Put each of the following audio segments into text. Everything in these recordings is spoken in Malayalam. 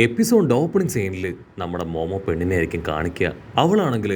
എപ്പിസോഡിന്റെ ഓപ്പണിംഗ് സീനിൽ നമ്മുടെ മോമോ പെണ്ണിനെ ആയിരിക്കും കാണിക്കുക. അവളാണെങ്കിൽ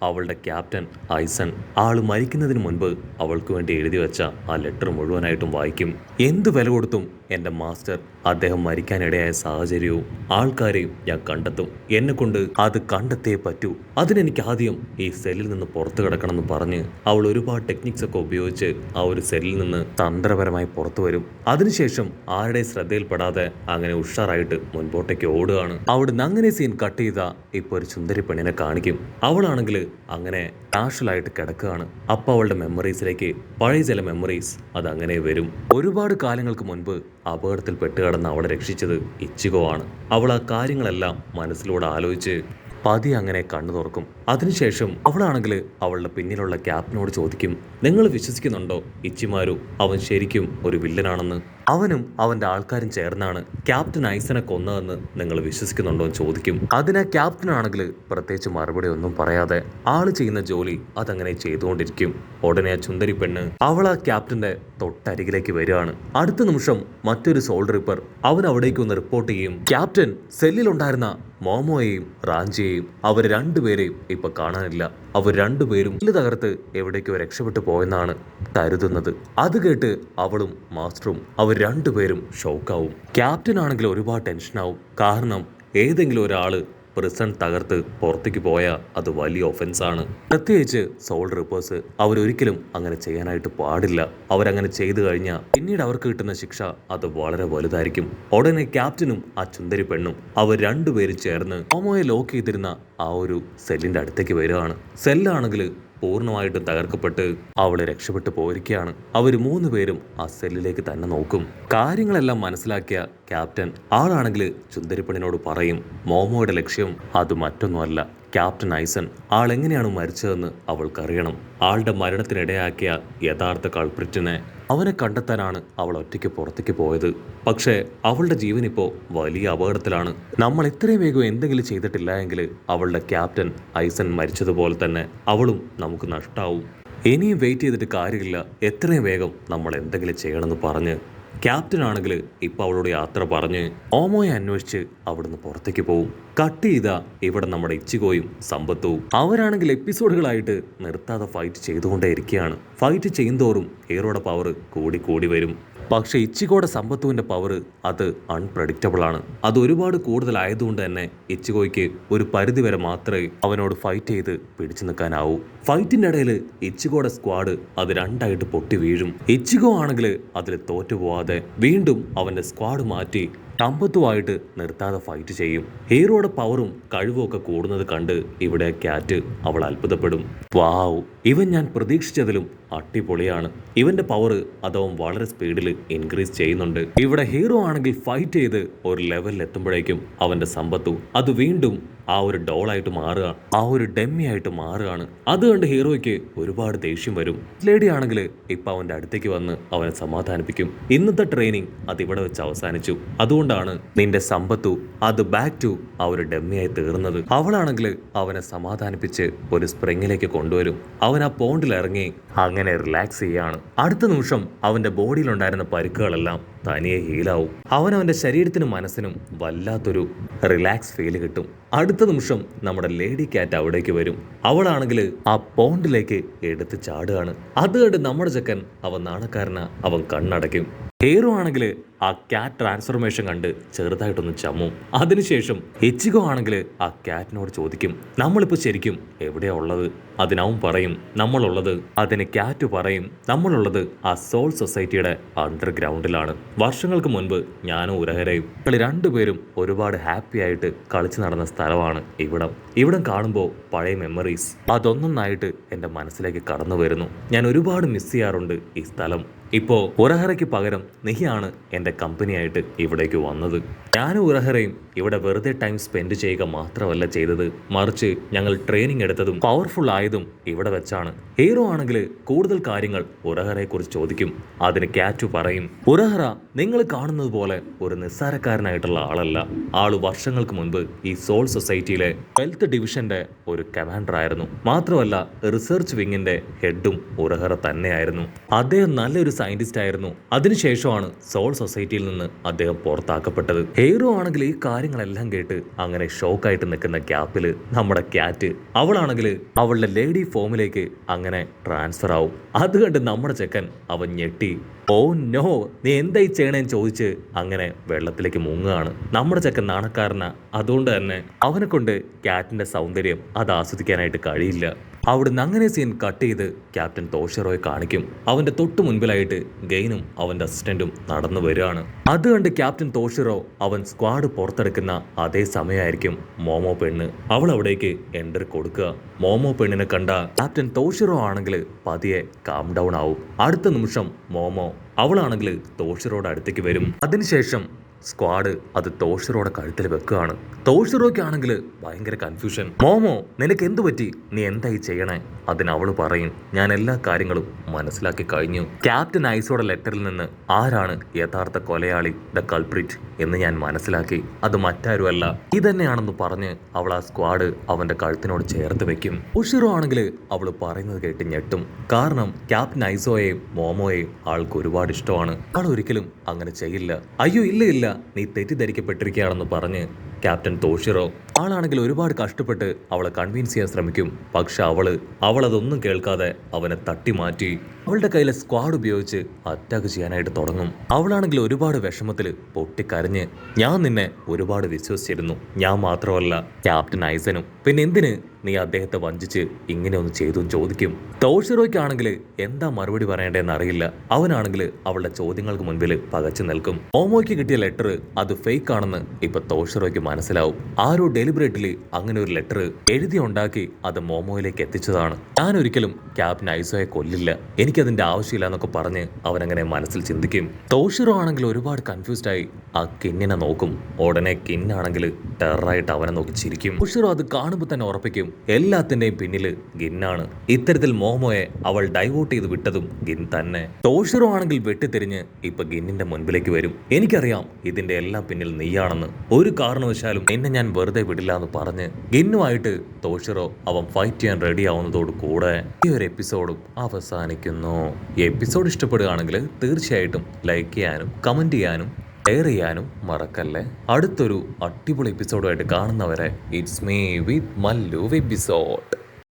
അവളുടെ ക്യാപ്റ്റൻ ഐസൺ ആള് മരിക്കുന്നതിന് മുൻപ് അവൾക്ക് വേണ്ടി എഴുതി വെച്ച ആ ലെറ്റർ മുഴുവനായിട്ടും വായിക്കും. എന്ത് വില കൊടുത്തും എൻ്റെ മാസ്റ്റർ അദ്ദേഹം മരിക്കാനിടയായ സാഹചര്യവും ആൾക്കാരെയും ഞാൻ കണ്ടെത്തും. എന്നെ കൊണ്ട് അത് കണ്ടെത്തേ പറ്റൂ. അതിനെനിക്ക് ആദ്യം ഈ സെല്ലിൽ നിന്ന് പുറത്തു കിടക്കണമെന്ന് പറഞ്ഞ് അവൾ ഒരുപാട് ടെക്നിക്സ് ഒക്കെ ഉപയോഗിച്ച് ആ ഒരു സെല്ലിൽ നിന്ന് തന്ത്രപരമായി പുറത്തു വരും. അതിനുശേഷം ആരുടെ ശ്രദ്ധയിൽപ്പെടാതെ അങ്ങനെ ഉഷാറായിട്ട് മുൻപോട്ടേക്ക് ഓടുകയാണ്. അവിടുന്ന് അങ്ങനെ സീൻ കട്ട് ചെയ്ത ഇപ്പോൾ ഒരു സുന്ദരി പെണ്ണിനെ കാണിക്കും. അവളാണെങ്കിൽ അങ്ങനെ കാഷ്വലായിട്ട് കിടക്കുകയാണ്. അപ്പോൾ അവളുടെ മെമ്മറീസിലേക്ക് പഴയ ചില മെമ്മറീസ് അതങ്ങനെ വരും. ഒരുപാട് കാലങ്ങൾക്ക് മുൻപ് അപകടത്തിൽ പെട്ടുകിടന്ന് അവളെ രക്ഷിച്ചത് ഇച്ചിഗോ ആണ്. അവൾ ആ കാര്യങ്ങളെല്ലാം മനസ്സിലൂടെ ആലോചിച്ച് പതി അങ്ങനെ കണ്ണു തുറക്കും. അതിനുശേഷം അവളാണെങ്കിൽ അവളുടെ പിന്നിലുള്ള ക്യാപ്റ്റനോട് ചോദിക്കും, നിങ്ങൾ വിശ്വസിക്കുന്നുണ്ടോ ഇച്ചിമാരു അവൻ ശരിക്കും ഒരു വില്ലനാണെന്ന്? അവനും അവന്റെ ആൾക്കാരും ചേർന്നാണ് ക്യാപ്റ്റൻ ഐസനെ കൊന്നതെന്ന് നിങ്ങൾ വിശ്വസിക്കുന്നുണ്ടോ എന്ന് ചോദിക്കും. അതിന് ക്യാപ്റ്റനാണെങ്കിൽ പ്രത്യേകിച്ച് മറുപടി ഒന്നും പറയാതെ ആള് ചെയ്യുന്ന ജോലി അതങ്ങനെ ചെയ്തുകൊണ്ടിരിക്കും. ഉടനെ ആ ചുന്ദരി പെണ്ണ് അവൾ ആ ക്യാപ്റ്റന്റെ തൊട്ടരികിലേക്ക് വരികയാണ്. അടുത്ത നിമിഷം മറ്റൊരു സോൾ റിപ്പർ അവൻ അവിടേക്ക് ഒന്ന് റിപ്പോർട്ട് ചെയ്യും. ക്യാപ്റ്റൻ സെല്ലിലുണ്ടായിരുന്ന മോമോയെയും റാഞ്ചിയെയും അവർ രണ്ടുപേരെയും ഇപ്പൊ കാണാനില്ല. അവർ രണ്ടുപേരും ഇല്ല തകർത്ത് എവിടേക്കോ രക്ഷപ്പെട്ടു പോയെന്നാണ് കരുതുന്നത്. അത് കേട്ട് അവളും മാസ്റ്ററും അവർ രണ്ടുപേരും ഷോക്കാവും. ക്യാപ്റ്റൻ ആണെങ്കിൽ ഒരുപാട് ടെൻഷനാവും. കാരണം ഏതെങ്കിലും ഒരാള് പ്രിസൺ തകർത്ത് പുറത്തേക്ക് പോയാൽ അത് വലിയ ഒഫൻസാണ്. പ്രത്യേകിച്ച് സോൾ റിപ്പേഴ്സ് അവരൊരിക്കലും അങ്ങനെ ചെയ്യാനായിട്ട് പാടില്ല. അവരങ്ങനെ ചെയ്തു കഴിഞ്ഞാൽ പിന്നീട് അവർക്ക് കിട്ടുന്ന ശിക്ഷ അത് വളരെ വലുതായിരിക്കും. ഉടനെ ക്യാപ്റ്റനും ആ ചുന്ദരി പെണ്ണും അവർ രണ്ടുപേരും ചേർന്ന് മോമോയെ ലോക്ക് ചെയ്തിരുന്ന ആ ഒരു സെല്ലിന്റെ അടുത്തേക്ക് വരികയാണ്. സെല്ലാണെങ്കിൽ പൂർണ്ണമായിട്ടും തകർക്കപ്പെട്ട് അവള് രക്ഷപ്പെട്ടു പോയിരിക്കുകയാണ്. അവർ മൂന്നുപേരും ആ സെല്ലിലേക്ക് തന്നെ നോക്കും. കാര്യങ്ങളെല്ലാം മനസ്സിലാക്കിയ ക്യാപ്റ്റൻ ആളാണെങ്കിൽ ചുന്ദരിപ്പണിനോട് പറയും, മോമോയുടെ ലക്ഷ്യം അത് മറ്റൊന്നുമല്ല, ക്യാപ്റ്റൻ ഐസൺ ആളെങ്ങനെയാണ് മരിച്ചതെന്ന് അവൾക്കറിയണം. ആളുടെ മരണത്തിനിടയാക്കിയ യഥാർത്ഥ കൾപ്രിറ്റിനെ അവനെ കണ്ടെത്താനാണ് അവൾ ഒറ്റയ്ക്ക് പുറത്തേക്ക് പോയത്. പക്ഷേ അവളുടെ ജീവൻ ഇപ്പോൾ വലിയ അപകടത്തിലാണ്. നമ്മൾ ഇത്രയും വേഗം എന്തെങ്കിലും ചെയ്തിട്ടില്ല എങ്കിൽ അവളുടെ ക്യാപ്റ്റൻ ഐസൺ മരിച്ചതുപോലെ തന്നെ അവളും നമുക്ക് നഷ്ടാവും. ഇനിയും വെയിറ്റ് ചെയ്തിട്ട് കാര്യമില്ല, എത്രയും വേഗം നമ്മൾ എന്തെങ്കിലും ചെയ്യണമെന്ന് പറഞ്ഞ് ക്യാപ്റ്റൻ ആണെങ്കിൽ ഇപ്പൊ അവളോട് യാത്ര പറഞ്ഞ് ഓമോയെ അന്വേഷിച്ച് അവിടുന്ന് പുറത്തേക്ക് പോവും. കട്ട് ചെയ്ത ഇവിടെ നമ്മുടെ ഇച്ചിഗോയും സമ്പത്തും അവരാണെങ്കിൽ എപ്പിസോഡുകളായിട്ട് നിർത്താതെ ഫൈറ്റ് ചെയ്തുകൊണ്ടേ ഇരിക്കുകയാണ്. ഫൈറ്റ് ചെയ്യുന്തോറും ഹീറോയുടെ പവർ കൂടി വരും. പക്ഷേ ഇച്ചിഗോയുടെ സമ്പത്തുവിന്റെ പവർ അത് അൺപ്രഡിക്റ്റബിൾ ആണ്. അത് ഒരുപാട് കൂടുതലായതുകൊണ്ട് തന്നെ ഇച്ചിഗോയ്ക്ക് ഒരു പരിധി വരെ മാത്രമേ അവനോട് ഫൈറ്റ് ചെയ്ത് പിടിച്ചു നിൽക്കാനാവൂ. ഫൈറ്റിന്റെ ഇടയിൽ ഇച്ചിഗോയുടെ സ്ക്വാഡ് അത് രണ്ടായിട്ട് പൊട്ടി വീഴും. ഇച്ചിഗോ ആണെങ്കിൽ അതിൽ തോറ്റുപോവാതെ വീണ്ടും അവന്റെ സ്ക്വാഡ് മാറ്റി സമ്പത്തുമായിട്ട് നിർത്താതെ ഫൈറ്റ് ചെയ്യും. ഹീറോയുടെ പവറും കഴിവും ഒക്കെ കൂടുന്നത് കണ്ട് ഇവിടെ ക്യാറ്റ് അവൾ അത്ഭുതപ്പെടും. വാവ്, ഇവൻ ഞാൻ പ്രതീക്ഷിച്ചതിലും അടിപൊളിയാണ്. ഇവന്റെ പവർ അതവൻ വളരെ സ്പീഡിൽ ഇൻക്രീസ് ചെയ്യുന്നുണ്ട്. ഇവിടെ ഹീറോ ആണെങ്കിൽ ഫൈറ്റ് ചെയ്ത് ഒരു ലെവലിൽ എത്തുമ്പോഴേക്കും അവന്റെ സമ്പത്തു അത് വീണ്ടും ആ ഒരു ഡോളായിട്ട് മാറുക, ആ ഒരു ഡെമ്മി ആയിട്ട് മാറുകയാണ്. അത് കണ്ട് ഹീറോയ്ക്ക് ഒരുപാട് ദേഷ്യം വരും. ലേഡി ആണെങ്കിൽ ഇപ്പൊ അവന്റെ അടുത്തേക്ക് വന്ന് അവനെ സമാധാനിപ്പിക്കും. ഇന്നത്തെ ട്രെയിനിങ് അത് ഇവിടെ വെച്ച് അവസാനിച്ചു. അതുകൊണ്ടാണ് നിന്റെ സമ്പത്തു അത് ബാക്ക് ടു ആ ഒരു ഡെമ്മിയായി തീർന്നത്. അവളാണെങ്കിൽ അവനെ സമാധാനിപ്പിച്ച് ഒരു സ്പ്രിങ്ങിലേക്ക് കൊണ്ടുവരും. അവൻ ആ പോണ്ടിൽ ഇറങ്ങി അങ്ങനെ റിലാക്സ് ചെയ്യാണ്. അടുത്ത നിമിഷം അവന്റെ ബോഡിയിലുണ്ടായിരുന്ന പരിക്കുകളെല്ലാം തനിയെ ഹീലാവും. അവന്റെ ശരീരത്തിനും മനസ്സിനും വല്ലാത്തൊരു റിലാക്സ് ഫീൽ കിട്ടും. അടുത്ത നിമിഷം നമ്മുടെ ലേഡി ക്യാറ്റ് അവിടേക്ക് വരും. അവളാണെങ്കിൽ ആ പോണ്ടിലേക്ക് എടുത്ത് ചാടുകയാണ്. അത് കണ്ട് നമ്മുടെ ചെക്കൻ അവൻ നാണക്കാരനാ, അവൻ കണ്ണടയ്ക്കും. ഹീറോ ആണെങ്കിൽ ആ ക്യാറ്റ് ട്രാൻസ്ഫോർമേഷൻ കണ്ട് ചെറുതായിട്ടൊന്ന് ചമ്മും. അതിനുശേഷം ഇച്ചിഗോ ആണെങ്കിൽ ആ ക്യാറ്റിനോട് ചോദിക്കും, നമ്മളിപ്പോൾ ശരിക്കും എവിടെയാ ഉള്ളത്? അതിനവൻ പറയും, നമ്മളുള്ളത്, അതിന് ക്യാറ്റ് പറയും, നമ്മളുള്ളത് ആ സോൾ സൊസൈറ്റിയുടെ അണ്ടർഗ്രൗണ്ടിലാണ്. വർഷങ്ങൾക്ക് മുൻപ് ഞാനും ഉരഹരയും രണ്ടുപേരും ഒരുപാട് ഹാപ്പി ആയിട്ട് കളിച്ചു നടന്ന സ്ഥലമാണ് ഇവിടം കാണുമ്പോൾ പഴയ മെമ്മറീസ് അതൊന്നൊന്നായിട്ട് എൻ്റെ മനസ്സിലേക്ക് കടന്നു വരുന്നു. ഞാൻ ഒരുപാട് മിസ് ചെയ്യാറുണ്ട് ഈ സ്ഥലം. ഇപ്പോൾ ഉരഹരയ്ക്ക് പകരം നീയാണ് എൻ്റെ കമ്പനിയായിട്ട് ഇവിടേക്ക് വന്നത്. ഞാനും ഉരഹരയും ഇവിടെ വെറുതെ ടൈം സ്പെൻഡ് ചെയ്യുക മാത്രമല്ല ചെയ്തത്, മറിച്ച് ഞങ്ങൾ ട്രെയിനിങ് എടുത്തതും പവർഫുൾ ആയതും ഇവിടെ വെച്ചാണ്. ഹീറോ ആണെങ്കിൽ കൂടുതൽ കാര്യങ്ങൾ ഉരഹരയെ കുറിച്ച് ചോദിക്കും. അതിന് ക്യാറ്റ് പറയും, ഉരഹര നിങ്ങൾ കാണുന്നത് പോലെ ഒരു നിസ്സാരക്കാരനായിട്ടുള്ള ആളല്ല. ആള് വർഷങ്ങൾക്ക് മുൻപ് ഈ സോൾ സൊസൈറ്റിയിലെ വെൽത്ത് ഡിവിഷന്റെ ഒരു കമാൻഡർ ആയിരുന്നു. മാത്രമല്ല റിസർച്ച് വിങ്ങിന്റെ ഹെഡും ഉരഹര തന്നെയായിരുന്നു. അദ്ദേഹം നല്ലൊരു സയന്റിസ്റ്റ് ആയിരുന്നു. അതിനുശേഷമാണ് സോൾ സൊസൈറ്റിയിൽ നിന്ന് അദ്ദേഹം പുറത്താക്കപ്പെട്ടത്. ഹീറോ ആണെങ്കിൽ ഈ കാര്യങ്ങളെല്ലാം കേട്ട് അങ്ങനെ ഷോക്കായിട്ട് നിൽക്കുന്ന ഗ്യാപ്പിൽ നമ്മുടെ ക്യാറ്റ് അവളാണെങ്കിൽ അവളുടെ ലേഡി ഫോമിലേക്ക് അങ്ങനെ ട്രാൻസ്ഫർ ആവും. അത് കണ്ട് നമ്മുടെ ചെക്കൻ അവൻ ഞെട്ടി. ഓ നോ, നീ എന്തായി ചെയ്യണേന്ന് ചോദിച്ച് അങ്ങനെ വെള്ളത്തിലേക്ക് മുങ്ങുകയാണ്. നമ്മുടെ ചെക്കൻ നാണക്കാരനാ. അതുകൊണ്ട് തന്നെ അവനെ കൊണ്ട് ക്യാറ്റിന്റെ സൗന്ദര്യം അത് ആസ്വദിക്കാനായിട്ട് കഴിയില്ല. അവിടുന്ന് അങ്ങനെ സീൻ കട്ട് ചെയ്ത് ക്യാപ്റ്റൻ തോഷിറോയെ കാണിക്കും. അവന്റെ തൊട്ടു മുൻപിലായിട്ട് ഗെയിനും അവന്റെ അസിസ്റ്റന്റും നടന്നു വരികയാണ്. അത് കണ്ട് ക്യാപ്റ്റൻ തോഷിറോ അവൻ സ്ക്വാഡ് പുറത്തെടുക്കുന്ന അതേ സമയമായിരിക്കും മോമോ പെണ്ണ് അവൾ അവിടേക്ക് എൻട്രി കൊടുക്കുക. മോമോ പെണ്ണിനെ കണ്ട ക്യാപ്റ്റൻ തോഷിറോ ആണെങ്കിൽ പതിയെ കാം ഡൗൺ ആവും. അടുത്ത നിമിഷം മോമോ അവളാണെങ്കിൽ തോഷിറോയുടെ അടുത്തേക്ക് വരും. അതിനുശേഷം സ്ക്വാഡ് അത് തോഷിറോയുടെ കഴുത്തിൽ വെക്കുകയാണ്. തോഷിറോയ്ക്കാണെങ്കിൽ ഭയങ്കര കൺഫ്യൂഷൻ. മോമോ, നിനക്ക് എന്തു പറ്റി? നീ എന്തായി ചെയ്യണേ? അതിന് അവള് പറയും, ഞാൻ എല്ലാ കാര്യങ്ങളും മനസ്സിലാക്കി കഴിഞ്ഞു. ക്യാപ്റ്റൻ ഐസോയുടെ ലെറ്ററിൽ നിന്ന് ആരാണ് യഥാർത്ഥ കൊലയാളി, ദ കൾപ്രിറ്റ് എന്ന് ഞാൻ മനസ്സിലാക്കി. അത് മറ്റാരുമല്ല, ഇതന്നെയാണെന്ന് പറഞ്ഞ് അവൾ ആ സ്ക്വാഡ് അവന്റെ കഴുത്തിനോട് ചേർത്ത് വെക്കും. തോഷിറോ ആണെങ്കിൽ അവള് പറയുന്നത് കേട്ട് ഞെട്ടും. കാരണം ക്യാപ്റ്റൻ ഐസോയെയും മോമോയെയും ആൾക്ക് ഒരുപാട് ഇഷ്ടമാണ്. ആൾ ഒരിക്കലും അങ്ങനെ ചെയ്യില്ല. അയ്യോ ഇല്ല ഇല്ല, നീ തെറ്റിദ്ധരിക്കപ്പെട്ടിരിക്കുകയാണെന്ന് പറഞ്ഞ് ക്യാപ്റ്റൻ തോഷിറോ ആളാണെങ്കിൽ ഒരുപാട് കഷ്ടപ്പെട്ട് അവളെ കൺവിൻസ് ചെയ്യാൻ ശ്രമിക്കും. പക്ഷെ അവളതൊന്നും കേൾക്കാതെ അവനെ തട്ടി മാറ്റി അവളുടെ കയ്യിലെ സ്ക്വാഡ് ഉപയോഗിച്ച് അറ്റാക്ക് ചെയ്യാനായിട്ട് തുടങ്ങും. അവളാണെങ്കിൽ ഒരുപാട് വിഷമത്തിൽ പൊട്ടിക്കരഞ്ഞ്, ഞാൻ നിന്നെ ഒരുപാട് വിശ്വസിച്ചിരുന്നു, ഞാൻ മാത്രമല്ല ക്യാപ്റ്റൻ ഐസനും, പിന്നെ എന്തിന് നീ അദ്ദേഹത്തെ വഞ്ചിച്ച് ഇങ്ങനെ ഒന്ന് ചെയ്തു ചോദിക്കും. തോഷിറോയ്ക്കാണെങ്കിൽ എന്താ മറുപടി പറയേണ്ടതെന്ന് അറിയില്ല. അവനാണെങ്കിൽ അവളുടെ ചോദ്യങ്ങൾക്ക് മുൻപിൽ പകച്ചു നിൽക്കും. മോമോയ്ക്ക് കിട്ടിയ ലെറ്റർ അത് ഫേക്ക് ആണെന്ന് ഇപ്പൊ തോഷിറോയ്ക്ക് മനസ്സിലാവും. ആരോ ഡെലിബറേറ്റ്ലി അങ്ങനെ ഒരു ലെറ്റർ എഴുതി ഉണ്ടാക്കി അത് മോമോയിലേക്ക് എത്തിച്ചതാണ്. ഞാൻ ഒരിക്കലും ക്യാപ്റ്റൻ ഐസോയെ കൊല്ലില്ല, എനിക്കതിന്റെ ആവശ്യമില്ല എന്നൊക്കെ പറഞ്ഞ് അവനങ്ങനെ മനസ്സിൽ ചിന്തിക്കും. തോഷിറോ ആണെങ്കിൽ ഒരുപാട് കൺഫ്യൂസ്ഡ് ആയി ആ കിന്നിനെ നോക്കും. ഉടനെ കിന്നാണെങ്കിൽ ടെററായിട്ട് അവനെ നോക്കി ചിരിക്കും. തോഷിറോ അത് കാണുമ്പോൾ തന്നെ ഉറപ്പിക്കും എല്ലാത്തിന്റെയും പിന്നില് ഗിന്നാണ്. ഇത്തരത്തിൽ മോമോയെ അവൾ ഡൈവോർട്ട് ചെയ്ത് വിട്ടതും ഗിൻ തന്നെ. തോഷിറോ ആണെങ്കിൽ വെട്ടിത്തിരിഞ്ഞ് ഇപ്പൊ ഗിന്നിന്റെ മുൻപിലേക്ക് വരും. എനിക്കറിയാം ഇതിന്റെ എല്ലാം പിന്നിൽ നീയാണെന്ന്, ഒരു കാരണവശാലും എന്നെ ഞാൻ വെറുതെ വിടില്ല എന്ന് പറഞ്ഞ് ഗിന്നുമായിട്ട് തോഷിറോ അവൻ ഫൈറ്റ് ചെയ്യാൻ റെഡി ആവുന്നതോട് കൂടെ ഈ ഒരു എപ്പിസോഡും അവസാനിക്കുന്നു. ഈ എപ്പിസോഡ് ഇഷ്ടപ്പെടുകയാണെങ്കിൽ തീർച്ചയായിട്ടും ലൈക്ക് ചെയ്യാനും കമന്റ് ചെയ്യാനും ഷെയർ ചെയ്യാനും മറക്കല്ലേ. അടുത്തൊരു അടിപൊളി എപ്പിസോഡുമായിട്ട് കാണുന്നവരെ it's me with Mallu episode.